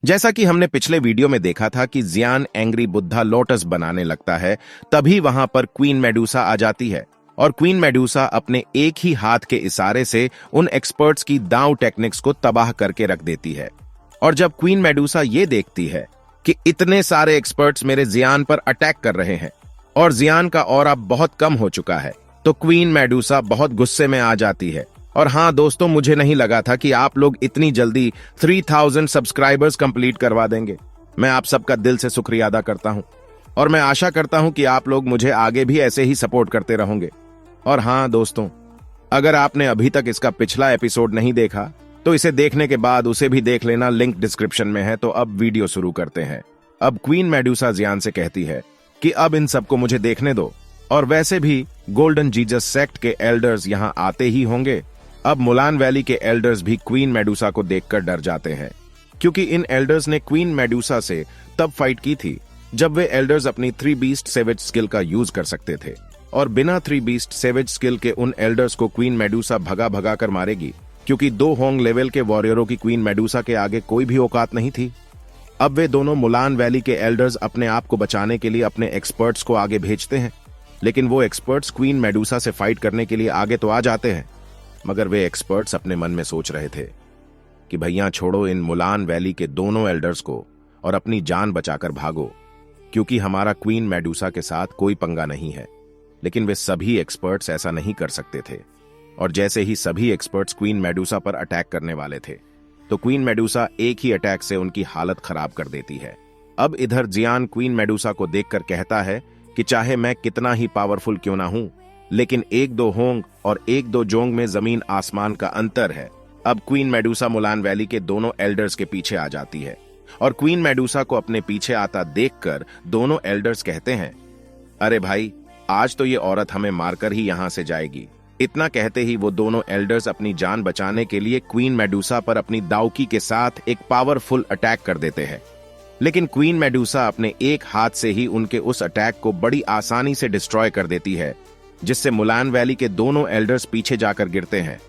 जैसा कि हमने पिछले वीडियो में देखा था कि जियान एंग्री बुद्धा लोटस बनाने लगता है, तभी वहां पर क्वीन मेडूसा आ जाती है और क्वीन मेडूसा अपने एक ही हाथ के इशारे से उन एक्सपर्ट्स की दांव टेक्निक्स को तबाह करके रख देती है। और जब क्वीन मेडूसा ये देखती है कि इतने सारे एक्सपर्ट्स मेरे जियान पर अटैक कर रहे हैं और जियान का ऑरा बहुत कम हो चुका है, तो क्वीन मेडूसा बहुत गुस्से में आ जाती है। और हाँ दोस्तों, मुझे नहीं लगा था कि आप लोग इतनी जल्दी 3000 सब्सक्राइबर्स कंप्लीट करवा देंगे। मैं आप सबका दिल से शुक्रिया अदा करता हूं और मैं आशा करता हूं कि आप लोग मुझे आगे भी ऐसे ही सपोर्ट करते रहोगे। और हाँ दोस्तों, अगर आपने अभी तक इसका पिछला एपिसोड नहीं देखा तो इसे देखने के बाद उसे भी देख लेना, लिंक डिस्क्रिप्शन में है। तो अब वीडियो शुरू करते हैं। अब क्वीन मेडूसा जियान से कहती है कि अब इन सबको मुझे देखने दो, और वैसे भी गोल्डन जीसस सेक्ट के एल्डर्स यहाँ आते ही होंगे। अब मुलान वैली के एल्डर्स भी क्वीन मेडूसा को देखकर डर जाते हैं, क्योंकि इन एल्डर्स ने क्वीन मेडूसा से तब फाइट की थी जब वे एल्डर्स अपनी 3 बीस्ट सेवेज स्किल का यूज कर सकते थे, और बिना 3 बीस्ट सेवेज स्किल के उन एल्डर्स को क्वीन मेडूसा भगा भगा कर मारेगी, क्योंकि 2 होंग लेवल के वॉरियरों की क्वीन मेडूसा के आगे कोई भी औकात नहीं थी। अब वे दोनों मुलान वैली के एल्डर्स अपने आप को बचाने के लिए अपने एक्सपर्ट्स को आगे भेजते हैं, लेकिन वो एक्सपर्ट्स क्वीन मेडूसा से फाइट करने के लिए आगे तो आ जाते हैं, मगर वे एक्सपर्ट्स अपने मन में सोच रहे थे कि भैया छोड़ो इन मुलान वैली के दोनों एल्डर्स को और अपनी जान बचाकर भागो, क्योंकि हमारा क्वीन मेडूसा के साथ कोई पंगा नहीं है। लेकिन वे सभी एक्सपर्ट्स ऐसा नहीं कर सकते थे, और जैसे ही सभी एक्सपर्ट्स क्वीन मेडूसा पर अटैक करने वाले थे, तो क्वीन मेडूसा एक ही अटैक से उनकी हालत खराब कर देती है। अब इधर जियान क्वीन मेडूसा को देखकर कहता है कि चाहे मैं कितना ही पावरफुल क्यों ना हूं, लेकिन 1-2 होंग और 1-2 जोंग में जमीन आसमान का अंतर है। अब क्वीन मेडूसा मुलान वैली के दोनों एल्डर्स के पीछे आ जाती है, और क्वीन मेडूसा को अपने पीछे आता देखकर दोनों एल्डर्स कहते हैं, अरे भाई, आज तो ये औरत हमें मारकर ही यहां से जाएगी। इतना कहते ही वो दोनों एल्डर्स अपनी जान बचाने के लिए क्वीन मेडूसा पर अपनी दावकी के साथ एक पावरफुल अटैक कर देते हैं। लेकिन क्वीन मेडूसा अपने एक हाथ से ही उनके उस अटैक को बड़ी आसानी से डिस्ट्रॉय कर देती है, जिससे मुलान वैली के दोनों एल्डर्स पीछे जाकर गिरते हैं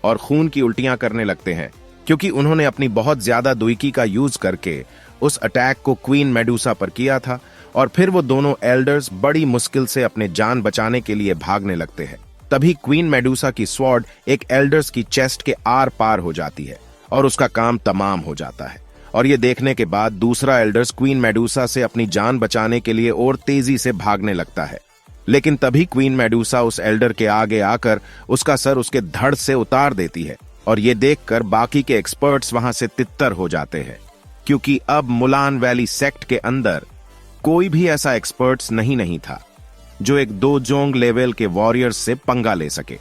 और खून की उल्टियां करने लगते हैं, क्योंकि उन्होंने अपनी बहुत ज्यादा दुईकी का यूज करके उस अटैक को क्वीन मेडूसा पर किया था। और फिर वो दोनों एल्डर्स बड़ी मुश्किल से अपने जान बचाने के लिए भागने लगते हैं। तभी क्वीन मेडूसा की स्वॉर्ड एक एल्डर्स की चेस्ट के आर पार हो जाती है और उसका काम तमाम हो जाता है। और ये देखने के बाद दूसरा एल्डर्स क्वीन मेडूसा से अपनी जान बचाने के लिए और तेजी से भागने लगता है, लेकिन तभी क्वीन मेडूसा उस एल्डर के आगे आकर उसका सर उसके धड़ से उतार देती है। और ये देखकर बाकी के एक्सपर्ट्स वहां से तितर हो जाते हैं, क्योंकि अब मुलान वैली सेक्ट के अंदर कोई भी ऐसा एक्सपर्ट्स नहीं था जो एक 2 जोंग लेवल के वॉरियर्स से पंगा ले सके।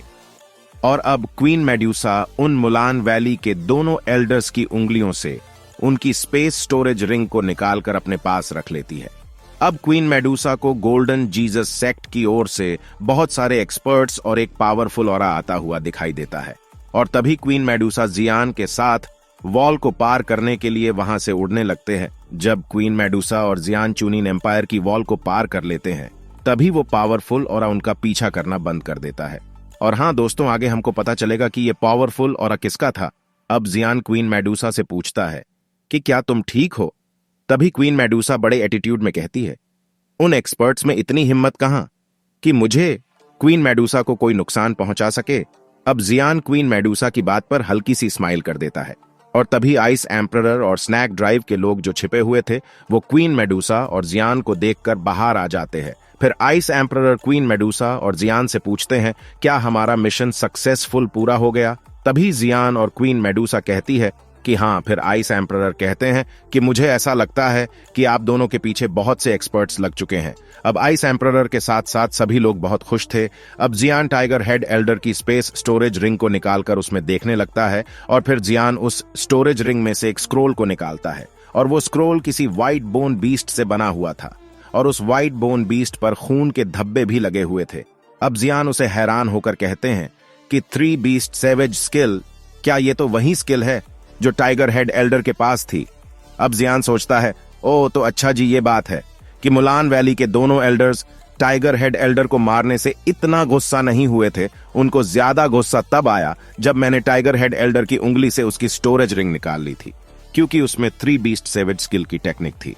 और अब क्वीन मेडूसा उन मुलान वैली के दोनों एल्डर्स की उंगलियों से उनकी स्पेस स्टोरेज रिंग को निकालकर अपने पास रख लेती है। अब क्वीन मेडूसा को गोल्डन जीसस सेक्ट की ओर से बहुत सारे एक्सपर्ट्स और एक पावरफुल ऑरा आता हुआ दिखाई देता है, और तभी क्वीन मेडूसा जियान के साथ वॉल को पार करने के लिए वहां से उड़ने लगते हैं। जब क्वीन मेडूसा और जियान चुनिन एम्पायर की वॉल को पार कर लेते हैं, तभी वो पावरफुल ऑरा उनका पीछा करना बंद कर देता है। और हाँ दोस्तों, आगे हमको पता चलेगा कि ये पावरफुल ऑरा किसका था। अब जियान क्वीन मेडूसा से पूछता है कि क्या तुम ठीक हो? तभी क्वीन मेडूसा बड़े एटीट्यूड में कहती है, उन एक्सपर्ट्स में इतनी हिम्मत कहां कि मुझे क्वीन मेडूसा को कोई नुकसान पहुंचा सके। अब जियान क्वीन मेडूसा की बात पर हल्की सी स्माइल कर देता है, और तभी आइस एम्परर और स्नैक ड्राइव के लोग जो छिपे हुए थे वो क्वीन मेडूसा और जियान को देखकर बाहर आ जाते हैं। फिर आइस एम्परर क्वीन मेडूसा और जियान से पूछते हैं, क्या हमारा मिशन सक्सेसफुल पूरा हो गया? तभी जियान और क्वीन मेडूसा कहती है कि हाँ। फिर आइस एम्परर कहते हैं कि मुझे ऐसा लगता है कि आप दोनों के पीछे बहुत से एक्सपर्ट्स लग चुके हैं। अब आइस एम्परर के साथ साथ सभी लोग बहुत खुश थे। अब जियान टाइगर हेड एल्डर की स्पेस स्टोरेज रिंग को निकालकर उसमें देखने लगता है, और फिर जियान उस स्टोरेज रिंग में से एक स्क्रोल को निकालता है, और वो स्क्रोल किसी व्हाइट बोन बीस्ट से बना हुआ था, और उस व्हाइट बोन बीस्ट पर खून के धब्बे भी लगे हुए थे। अब जियान उसे हैरान होकर कहते हैं कि 3 बीस्ट सेवेज स्किल, क्या ये तो वही स्किल है जो टाइगर हेड एल्डर के पास थी? अब जियान सोचता है, ओ तो अच्छा जी, ये बात है कि मुलान वैली के दोनों एल्डर्स टाइगर हेड एल्डर को मारने से इतना गुस्सा नहीं हुए थे। उनको ज्यादा गुस्सा तब आया जब मैंने टाइगर हेड एल्डर की उंगली से उसकी स्टोरेज रिंग निकाल ली थी, क्योंकि उसमें 3 बीस्ट सेवेज स्किल की टेक्निक थी।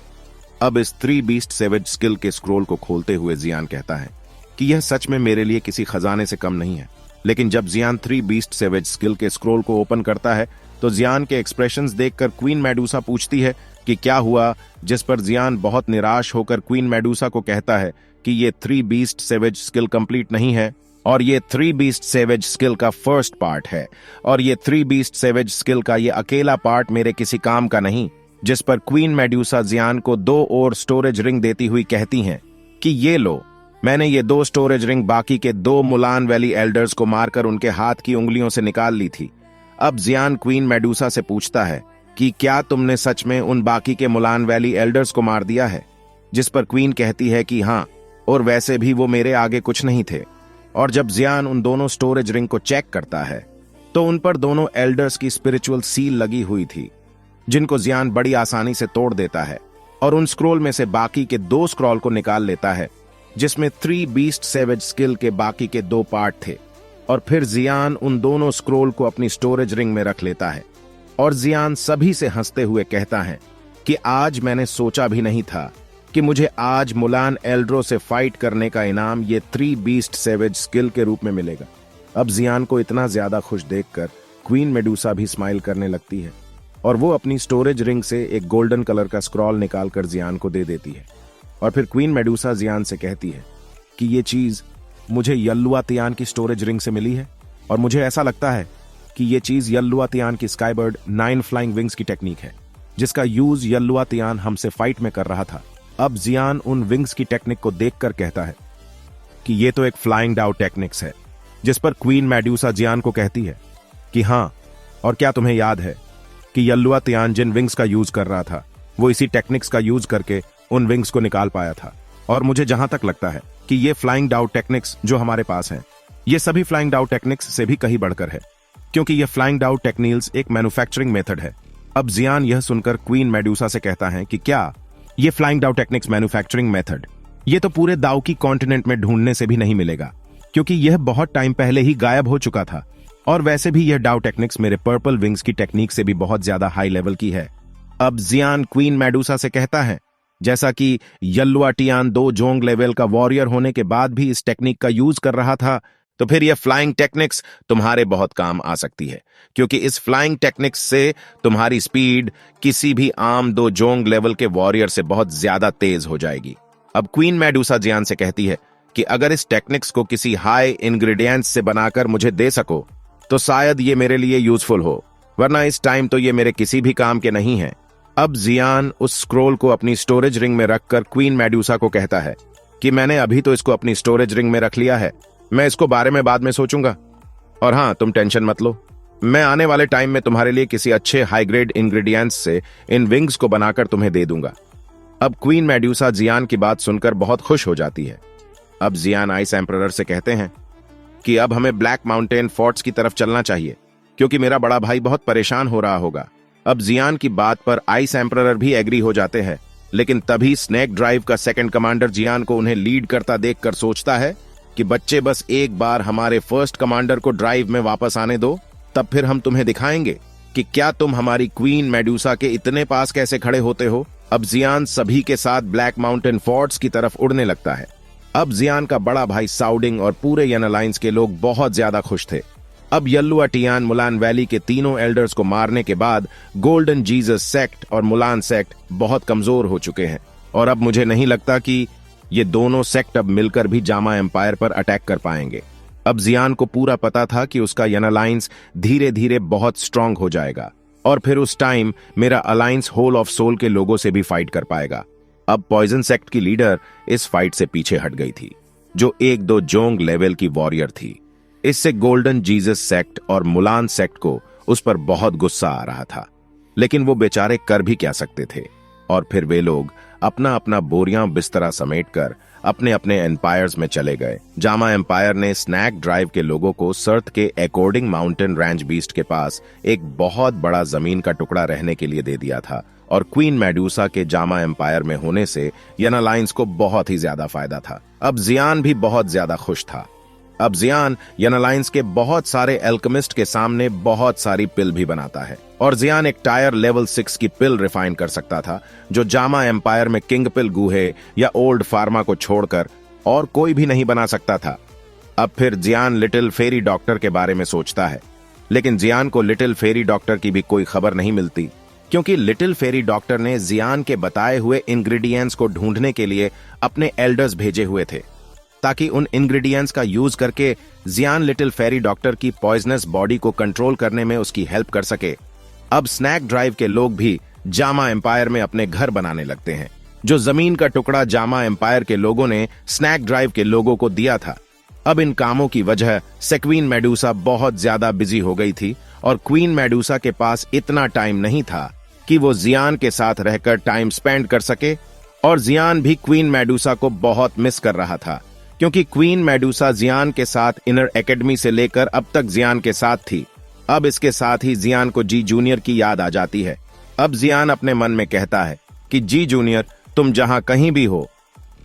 अब इस 3 बीस्ट सेवेज स्किल के स्क्रोल को खोलते हुए जियान कहता है कि यह सच में मेरे लिए किसी खजाने से कम नहीं है। लेकिन जब जियान 3 बीस्ट सेवेज स्किल के स्क्रोल को ओपन करता है तो जियान के एक्सप्रेशंस देखकर क्वीन मेडूसा पूछती है कि क्या हुआ, जिस पर जियान बहुत निराश होकर क्वीन मेडूसा को कहता है कि ये 3 बीस्ट सेवेज स्किल कंप्लीट नहीं है और ये 3 बीस्ट सेवेज स्किल का फर्स्ट पार्ट है और ये 3 बीस्ट सेवेज स्किल का ये अकेला पार्ट मेरे किसी काम का नहीं। जिस पर क्वीन मेडूसा जियान को 2 और स्टोरेज रिंग देती हुई कहती हैं कि ये लो, मैंने ये 2 स्टोरेज रिंग बाकी के 2 मुलान वैली एल्डर्स को मारकर उनके हाथ की उंगलियों से निकाल ली थी। अब जियान क्वीन मेडूसा से पूछता है कि क्या तुमने सच में उन बाकी के मुलान वैली एल्डर्स को मार दिया है? जिस पर क्वीन कहती है कि हाँ, और वैसे भी वो मेरे आगे कुछ नहीं थे। और जब जियान उन दोनों स्टोरेज रिंग को चेक करता है तो उन पर दोनों एल्डर्स की स्पिरिचुअल सील लगी हुई थी, जिनको जियान बड़ी आसानी से तोड़ देता है और उन स्क्रोल में से बाकी के 2 स्क्रॉल को निकाल लेता है, जिसमें 3 बीस्ट सेवेज स्किल के बाकी के 2 पार्ट थे। और फिर जियान उन दोनों स्क्रोल को अपनी स्टोरेज रिंग में रख लेता है और जियान सभी से हंसते हुए कहता है कि आज मैंने सोचा भी नहीं था कि मुझे आज मुलान एल्ड्रो से फाइट करने का इनाम ये 3 बीस्ट सेवेज स्किल के रूप में मिलेगा। अब जियान को इतना ज्यादा खुश देखकर क्वीन मेडूसा भी स्माइल करने लगती है और वो अपनी स्टोरेज रिंग से एक गोल्डन कलर का स्क्रॉल निकालकर जियान को दे देती है। और फिर क्वीन मेडूसा जियान से कहती है कि ये चीज मुझे यल्लुआ तियान की स्टोरेज रिंग से मिली है और मुझे ऐसा लगता है कि ये चीज यल्लुआ तियान की स्काईबर्ड 9 फ्लाइंग विंग्स की टेक्निक है, जिसका यूज यल्लुआ तियान हमसे फाइट में कर रहा था। अब जियान उन विंग्स की टेक्निक को देखकर कहता है कि ये तो एक फ्लाइंग डाउ टेक्निक्स है। जिस पर क्वीन मेडूसा जियान को कहती है कि हाँ, और क्या तुम्हें याद है कि यल्लुआ तियान जिन विंग्स का यूज कर रहा था वो इसी टेक्निक्स का यूज करके उन विंग्स को निकाल पाया था। और मुझे जहां तक लगता है कि ये फ्लाइंग डाउ टेक्निक्स जो हमारे पास हैं, ये सभी फ्लाइंग डाउ टेक्निक्स से भी कहीं बढ़कर है, क्योंकि ये फ्लाइंग डाउ टेक्निक्स एक मैन्युफैक्चरिंग मेथड है। अब जियान यह सुनकर क्वीन मेडूसा से कहता है कि क्या ये फ्लाइंग डाउ टेक्निक्स मैन्युफैक्चरिंग मेथड ये तो पूरे दाउ की कॉन्टिनेंट में ढूंढने से भी नहीं मिलेगा, क्योंकि यह बहुत टाइम पहले ही गायब हो चुका था। और वैसे भी यह डाउ टेक्निक्स मेरे पर्पल विंग्स की टेक्निक से भी बहुत ज्यादा हाई लेवल की है। अब जियान क्वीन मेडूसा से कहता है जैसा कि यल्लुआ टियान 2 जोंग लेवल का वॉरियर होने के बाद भी इस टेक्निक का यूज कर रहा था, तो फिर यह फ्लाइंग टेक्निक्स तुम्हारे बहुत काम आ सकती है, क्योंकि इस फ्लाइंग टेक्निक्स से तुम्हारी स्पीड किसी भी आम 2 जोंग लेवल के वॉरियर से बहुत ज्यादा तेज हो जाएगी। अब क्वीन मेडूसा जियान से कहती है कि अगर इस टेक्निक्स को किसी हाई इंग्रेडिएंट्स से बनाकर मुझे दे सको तो शायद ये मेरे लिए यूजफुल हो, वरना इस टाइम तो ये मेरे किसी भी काम के नहीं है। अब जियान उस स्क्रोल को अपनी स्टोरेज रिंग में रखकर क्वीन मेडूसा को कहता है कि मैंने अभी तो इसको अपनी स्टोरेज रिंग में रख लिया है, मैं इसको बारे में बाद में सोचूंगा। और हाँ, तुम टेंशन मत लो, मैं आने वाले टाइम में तुम्हारे लिए किसी अच्छे हाई ग्रेड इंग्रेडिएंट्स से इन विंग्स को बनाकर तुम्हें दे दूंगा। अब क्वीन मेडूसा जियान की बात सुनकर बहुत खुश हो जाती है। अब जियान आइस एम्परर से कहते हैं कि अब हमें ब्लैक माउंटेन फोर्ट्स की तरफ चलना चाहिए, क्योंकि मेरा बड़ा भाई बहुत परेशान हो रहा होगा। अब जियान की बात पर आइस एम्परर भी एग्री हो जाते हैं, लेकिन तभी स्नेक ड्राइव का सेकंड कमांडर जियान को उन्हें लीड करता देखकर सोचता है कि बच्चे, बस एक बार हमारे फर्स्ट कमांडर को ड्राइव में वापस आने दो, तब फिर हम तुम्हें दिखाएंगे कि क्या तुम हमारी क्वीन मेडूसा के इतने पास कैसे खड़े होते हो। अब जियान सभी के साथ ब्लैक माउंटेन फोर्ट्स की तरफ उड़ने लगता है। अब जियान का बड़ा भाई साउडिंग और पूरे यन अलायंस के लोग बहुत ज्यादा खुश थे। अब यल्लुआ टियान मुलान वैली के तीनों एल्डर्स को मारने के बाद गोल्डन जीसस सेक्ट और मुलान सेक्ट बहुत कमजोर हो चुके हैं, और अब मुझे नहीं लगता कि ये दोनों सेक्ट अब मिलकर भी जामा एम्पायर पर अटैक कर पाएंगे। अब जियान को पूरा पता था कि उसका यन अलायंस धीरे धीरे बहुत स्ट्रांग हो जाएगा, और फिर उस टाइम मेरा अलायंस होल ऑफ सोल के लोगों से भी फाइट कर पाएगा। अब पॉइजन सेक्ट की लीडर इस फाइट से पीछे हट गई थी, जो 1-2 जोंग लेवल की वॉरियर थी। इससे गोल्डन जीसस सेक्ट और मुलान सेक्ट को उस पर बहुत गुस्सा आ रहा था, लेकिन वो बेचारे कर भी क्या सकते थे। और फिर वे लोग अपना अपना बोरियां बिस्तरा समेटकर अपने अपने एम्पायर्स में चले गए। जामा एम्पायर ने स्नैक ड्राइव के लोगों को सर्थ के अकॉर्डिंग माउंटेन रैंच बीस्ट के पास एक बहुत बड़ा जमीन का टुकड़ा रहने के लिए दे दिया था, और क्वीन मेडूसा के जामा एम्पायर में होने से यन अलायंस को बहुत ही ज्यादा फायदा था। अब जियान भी बहुत ज्यादा खुश था। अब जियान यनालाइंस के बहुत सारे एल्केमिस्ट के सामने बहुत सारी पिल भी बनाता है, और जियान एक टायर लेवल 6 की पिल रिफाइन कर सकता था जो जामा एम्पायर में किंग पिल गुहे या ओल्ड फार्मा को छोड़कर और कोई भी नहीं बना सकता था। अब फिर जियान लिटिल फेरी डॉक्टर के बारे में सोचता है, लेकिन जियान को लिटिल फेरी डॉक्टर की भी कोई खबर नहीं मिलती, क्योंकि लिटिल फेरी डॉक्टर ने जियान के बताए हुए इंग्रेडिएंट्स को ढूंढने के लिए अपने एल्डर्स भेजे हुए थे, ताकि उन इंग्रेडिएंट्स का यूज करके जियान लिटिल फेरी डॉक्टर की पॉइजनस बॉडी को कंट्रोल करने में उसकी हेल्प कर सके। अब स्नैक ड्राइव के लोग भी जामा एम्पायर में अपने घर बनाने लगते हैं, जो जमीन का टुकड़ा जामा एम्पायर के लोगों ने स्नैक ड्राइव के लोगों को दिया था। अब इन कामों की वजह से क्वीन मेडुसा बहुत ज्यादा बिजी हो गई थी, और क्वीन मेडुसा के पास इतना टाइम नहीं था कि वो जियान के साथ रहकर टाइम स्पेंड कर सके, और जियान भी क्वीन मेडुसा को बहुत मिस कर रहा था, क्योंकि क्वीन मेडुसा जियान के साथ इनर एकेडमी से लेकर अब तक जियान के साथ थी। अब इसके साथ ही जियान को जी जूनियर की याद आ जाती है। अब जियान अपने मन में कहता है कि जी जूनियर, तुम जहां कहीं भी हो,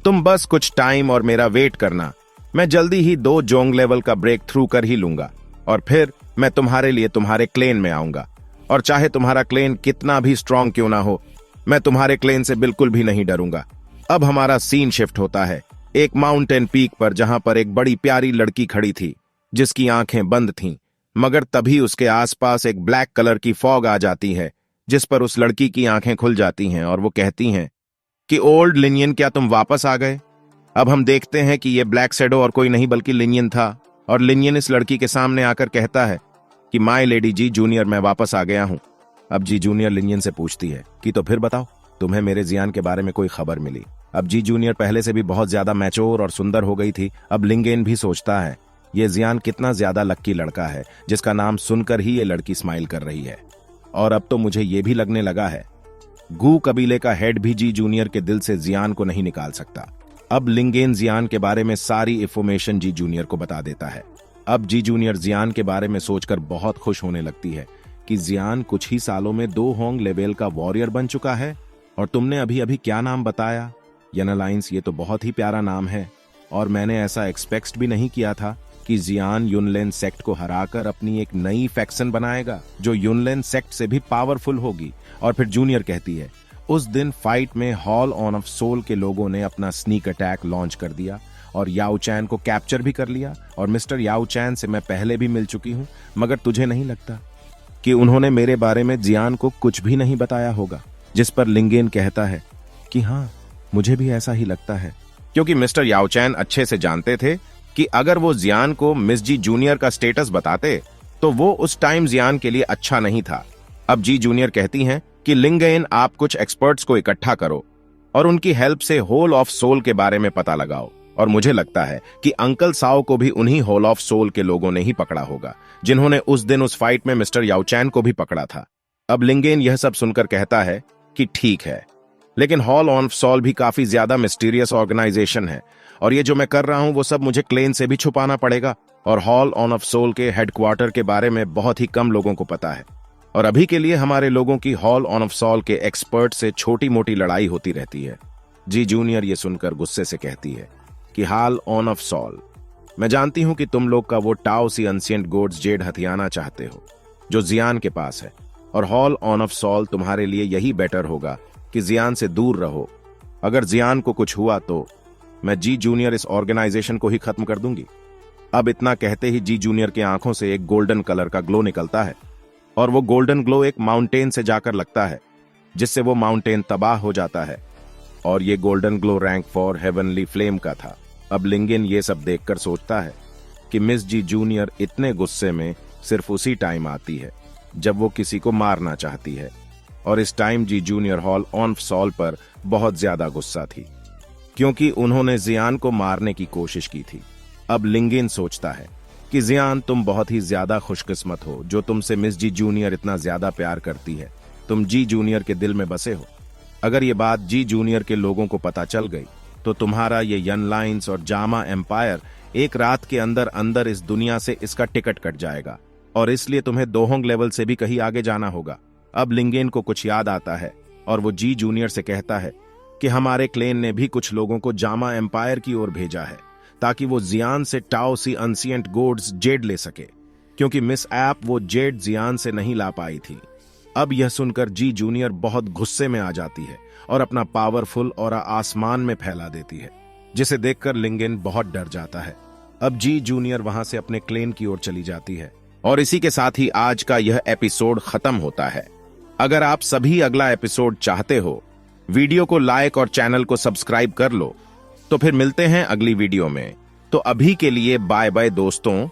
तुम बस कुछ टाइम और मेरा वेट करना। मैं जल्दी ही 2 जोंग लेवल का ब्रेक थ्रू कर ही लूंगा, और फिर मैं तुम्हारे लिए तुम्हारे क्लेन में आऊंगा, और चाहे तुम्हारा क्लेन कितना भी स्ट्रांग क्यों ना हो, मैं तुम्हारे क्लेन से बिल्कुल भी नहीं डरूंगा। अब हमारा सीन शिफ्ट होता है एक माउंटेन पीक पर, जहां पर एक बड़ी प्यारी लड़की खड़ी थी जिसकी आंखें बंद थीं, मगर तभी उसके आसपास एक ब्लैक कलर की फॉग आ जाती है, जिस पर उस लड़की की आंखें खुल जाती हैं और वो कहती हैं कि ओल्ड लिनियन, क्या तुम वापस आ गए? अब हम देखते हैं कि ये ब्लैक शैडो और कोई नहीं बल्कि लिनियन था, और लिनियन इस लड़की के सामने आकर कहता है कि माय लेडी जी जूनियर, मैं वापस आ गया हूं। अब जी जूनियर लिनियन से पूछती है कि तो फिर बताओ, तुम्हें मेरे जियान के बारे में कोई खबर मिली? अब जी जूनियर पहले से भी बहुत ज्यादा मैच्योर और सुंदर हो गई थी। अब लिंगेन भी सोचता है ये जियान कितना ज्यादा लक्की लड़का है, जिसका नाम सुनकर ही ये लड़की स्माइल कर रही है। और अब तो मुझे ये भी लगने लगा है गू कबीले का हेड भी जी जूनियर के दिल से जियान को नहीं निकाल सकता। अब लिंगेन जियान के बारे में सारी इंफॉर्मेशन जी जूनियर को बता देता है। अब जी जूनियर जियान के बारे में सोचकर बहुत खुश होने लगती है कि जियान कुछ ही सालों में 2 होंग लेवल का वॉरियर बन चुका है। और तुमने अभी अभी क्या नाम बताया? यनालाइंस, ये तो बहुत ही प्यारा नाम है, और मैंने ऐसा एक्सपेक्ट भी नहीं किया था कि जियान युनलेन सेक्ट को हराकर अपनी एक नई फैक्शन बनाएगा जो युनलेन सेक्ट से भी पावरफुल होगी। और फिर जूनियर कहती है उस दिन फाइट में हॉल ऑन ऑफ सोल के लोगों ने अपना स्नीक अटैक लॉन्च कर दिया और याओ चैन को कैप्चर भी कर लिया, और मिस्टर याओ चैन से मैं पहले भी मिल चुकी हूं, मगर तुझे नहीं लगता कि उन्होंने मेरे बारे में जियान को कुछ भी नहीं बताया होगा? जिस पर लिंगेन कहता है कि हाँ, मुझे भी ऐसा ही लगता है, क्योंकि मिस्टर याओ चैन अच्छे से जानते थे कि अगर वो जियान को मिस जी जूनियर का स्टेटस बताते तो वो उस टाइम जियान के लिए अच्छा नहीं था। अब जी जूनियर कहती हैं कि लिंगेन, आप कुछ एक्सपर्ट्स को इकट्ठा करो और उनकी हेल्प से होल ऑफ सोल के बारे में पता लगाओ, और मुझे लगता है कि अंकल साओ को भी उन्हीं होल ऑफ सोल के लोगों ने ही पकड़ा होगा जिन्होंने उस दिन उस फाइट में मिस्टर याओ चैन को भी पकड़ा था। अब लिंगेन यह सब सुनकर कहता है कि ठीक है, लेकिन हॉल ऑन सोल भी काफी ज्यादा मिस्टीरियस ऑर्गेनाइजेशन है, और ये जो मैं कर रहा हूं वो सब मुझे क्लेन से भी छुपाना पड़ेगा, और हॉल ऑन ऑफ सोल के हेडक्वार्टर के बारे में बहुत ही कम लोगों को पता है, और अभी के लिए हमारे लोगों की हॉल ऑन ऑफ सोल के एक्सपर्ट से छोटी मोटी लड़ाई होती रहती है। जी जूनियर ये सुनकर गुस्से से कहती है कि हॉल ऑन ऑफ सोल, मैं जानती हूं कि तुम लोग का वो टाओ सी एंशिएंट गोड्स जेड हथियाना चाहते हो जो जियान के पास है, और हॉल ऑन ऑफ सोल तुम्हारे लिए यही बेटर होगा कि जियान से दूर रहो। अगर जियान को कुछ हुआ तो मैं जी जूनियर इस ऑर्गेनाइजेशन को ही खत्म कर दूंगी। अब इतना कहते ही जी जूनियर के आंखों से एक गोल्डन कलर का ग्लो निकलता है, और वो गोल्डन ग्लो एक माउंटेन से जाकर लगता है, जिससे वो माउंटेन तबाह हो जाता है, और ये golden glow rank for heavenly flame का था। अब लिंगेन ये सब देखकर सोचता है कि मिस जी जूनियर इतने गुस्से में सिर्फ उसी टाइम आती है जब वो किसी को मारना चाहती है, और इस टाइम जी जूनियर हॉल ऑन सोल पर बहुत ज्यादा गुस्सा थी क्योंकि उन्होंने जियान को मारने की कोशिश की थी। अब लिंगेन सोचता है कि जियान, तुम बहुत ही ज्यादा खुशकिस्मत हो जो तुमसे मिस जी जूनियर इतना ज्यादा प्यार करती है। तुम जी जूनियर के दिल में बसे हो। अगर ये बात जी जूनियर के लोगों को पता चल गई तो तुम्हारा ये यनलाइंस और जामा एम्पायर एक रात के अंदर अंदर इस दुनिया से इसका टिकट कट जाएगा, और इसलिए तुम्हें दोहोंग लेवल से भी कहीं आगे जाना होगा। अब लिंगेन को कुछ याद आता है और वो जी जूनियर से कहता है कि हमारे क्लेन ने भी कुछ लोगों को जामा एम्पायर की ओर भेजा है, ताकि वो जियान से टाओ सी अनसियंट गोड्स जेड ले सके, क्योंकि मिस ऐप वो जेड जियान से नहीं ला पाई थी। अब यह सुनकर जी जूनियर बहुत गुस्से में आ जाती है और अपना पावरफुल ऑरा आसमान में फैला देती है, जिसे देखकर लिंगन बहुत डर जाता है। अब जी जूनियर वहां से अपने क्लेन की ओर चली जाती है और इसी के साथ ही आज का यह एपिसोड खत्म होता है। अगर आप सभी अगला एपिसोड चाहते हो, वीडियो को लाइक और चैनल को सब्सक्राइब कर लो। तो फिर मिलते हैं अगली वीडियो में। तो अभी के लिए बाय बाय दोस्तों।